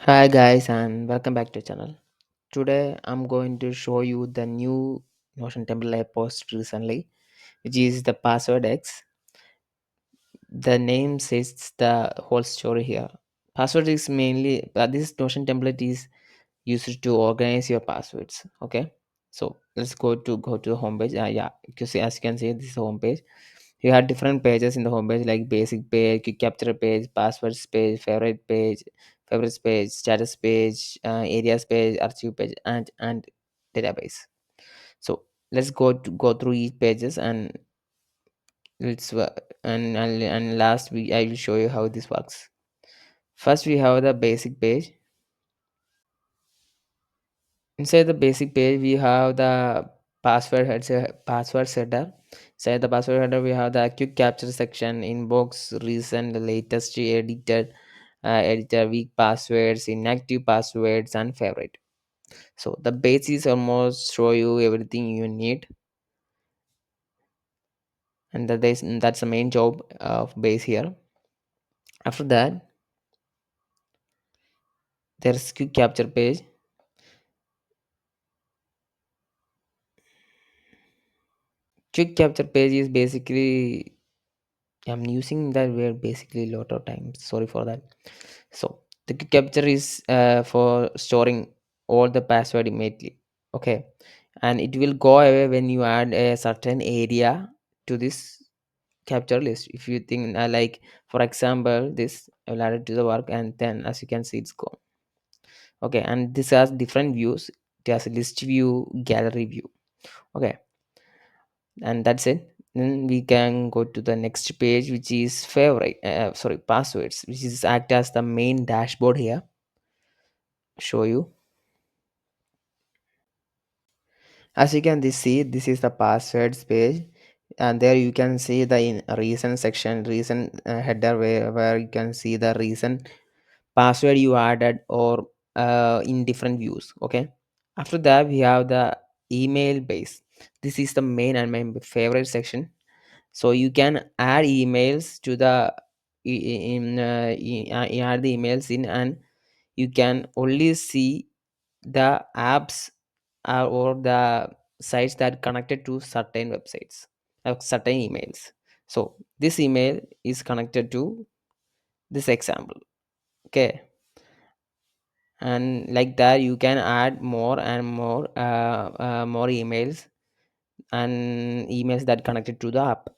Hi guys and welcome back to the channel. Today I'm going to show you the new Notion template I posted recently, which is the password X. The name says the whole story here. Password is mainly this Notion template is used to organize your passwords. Okay, so let's go to the home page. Yeah, because as you can see, this is the home page. You have different pages in the homepage like basic page, quick capture page, passwords page, favorites page, status page, areas page, archive page, and database. So let's go through each pages and let's and last we I will show you how this works. First we have the basic page. Inside the basic page, we have the password setter. Inside the password header, we have the quick capture section, inbox, recent, latest, editor, weak passwords, inactive passwords, and favorite. So the basics almost show you everything you need, and that's the main job of base here. After that, there's quick capture page. Quick capture page is basically I'm using that word basically a lot of times. Sorry for that. So the quick capture is for storing all the password immediately. Okay, and it will go away when you add a certain area to this capture list. If you think like for example, this I will add it to the work, and then as you can see, it's gone. Okay, and this has different views. It has a list view, gallery view. Okay, and that's it. Then we can go to the next page, which is favorite sorry passwords, which is act as the main dashboard here. Show you, as you can see, this is the passwords page, and there you can see the reason section, reason header, where you can see the reason password you added or in different views. Okay, after that we have the email base. This is the main and my favorite section. So you can add emails to the you add the emails in, and you can only see the apps or the sites that connected to certain websites, certain emails. So this email is connected to this example. Okay, and like that you can add more and more emails and emails that connected to the app.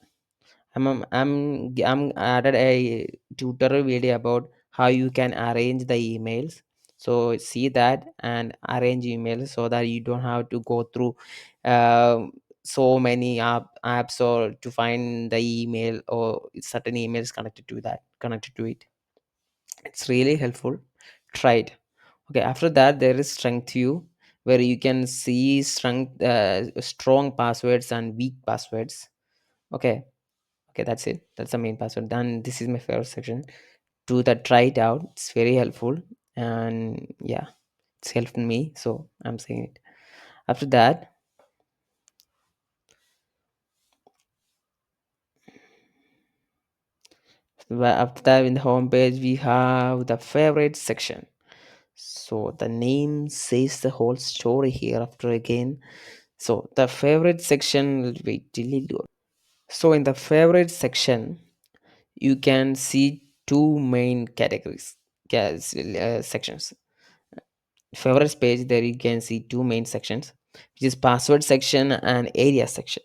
I'm added a tutorial video about how you can arrange the emails. So see that and arrange emails so that you don't have to go through uh, so many apps or to find the email or certain emails connected to it. It's really helpful. Try it. Okay, after that there is strength view, where you can see strong passwords and weak passwords. Okay, okay, that's it. That's the main password. Then this is my favorite section. Do that, try it out. It's very helpful, and yeah, it's helped me, so I'm saying it. After that, after that, in the home page we have the favorite section. So the name says the whole story here. After again, so the favorite section. Wait, delete. So in the favorite section, you can see two main categories, sections. Favorites page, there you can see two main sections, which is password section and area section.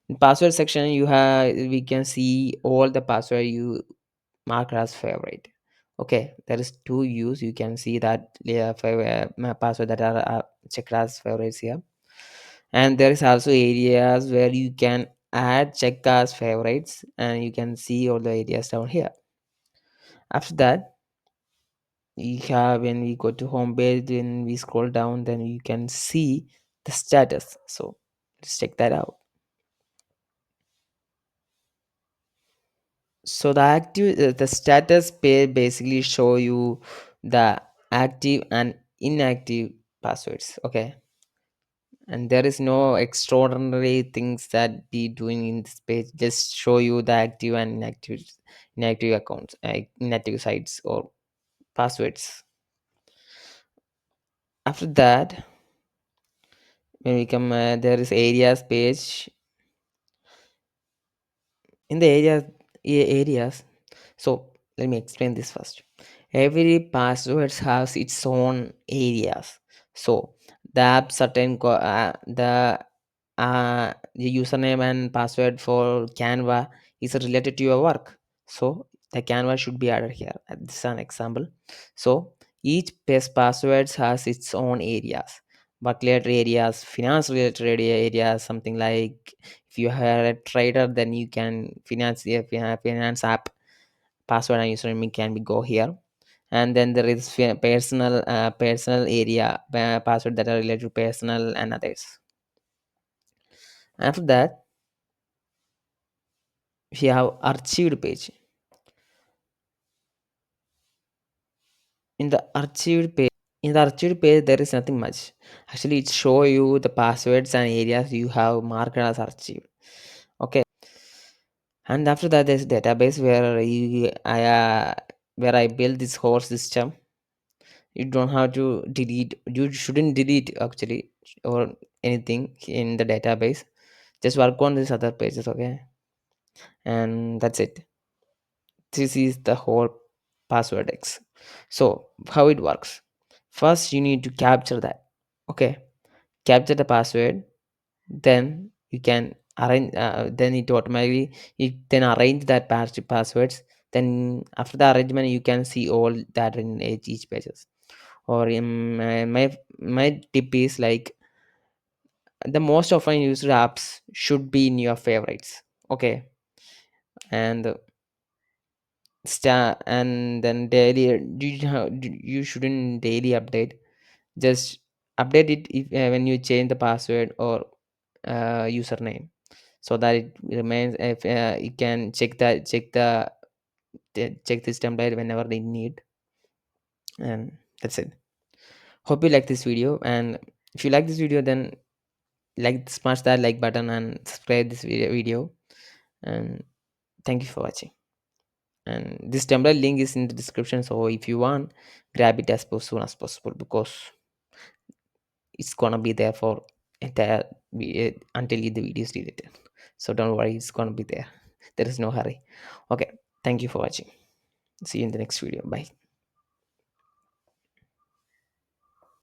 In password section, we can see all the password you mark as favorite. Okay, there is two views. You can see that my password that are checked as favorites here, and there is also areas where you can add check as favorites, and you can see all the areas down here. After that, you have, when we go to home page, when we scroll down, then you can see the status. So let's check that out. So the status page basically show you the active and inactive passwords. Okay, and there is no extraordinary things that be doing in this page. Just show you the active and inactive accounts, inactive sites or passwords. After that, when we come, there is areas page. In the areas, so let me explain this first. Every passwords has its own areas. So the app certain the username and password for Canva is related to your work. So the Canva should be added here. This is an example. So each page passwords has its own areas. Work related areas, finance related areas, something like if you are a trader, then you can finance app password and username can be go here. And then there is personal area password that are related to personal and others. After that, we have archived page. In the archived page there is nothing much. Actually, it show you the passwords and areas you have marked as archived. Okay. And after that, there's database where I built this whole system. You don't have to delete, you shouldn't delete actually, or anything in the database. Just work on these other pages, okay? And that's it. This is the whole password X. So how it works: first you need to capture that. Okay, capture the password. Then you can arrange, then it automatically, you then arrange that passwords. Then after the arrangement you can see all that in each pages. Or in my tip is like, the most often used apps should be in your favorites. Okay. And and then daily, you shouldn't daily update. Just update it if, when you change the password or username, so that it remains. If you can check this template whenever they need. And that's it. Hope you like this video, and if you like this video, then smash that like button and subscribe this video. And thank you for watching. And this template link is in the description, so if you want, grab it as soon as possible, because it's gonna be there for entire until the video is deleted. So don't worry, it's gonna be there. There is no hurry. Okay, thank you for watching. See you in the next video. Bye.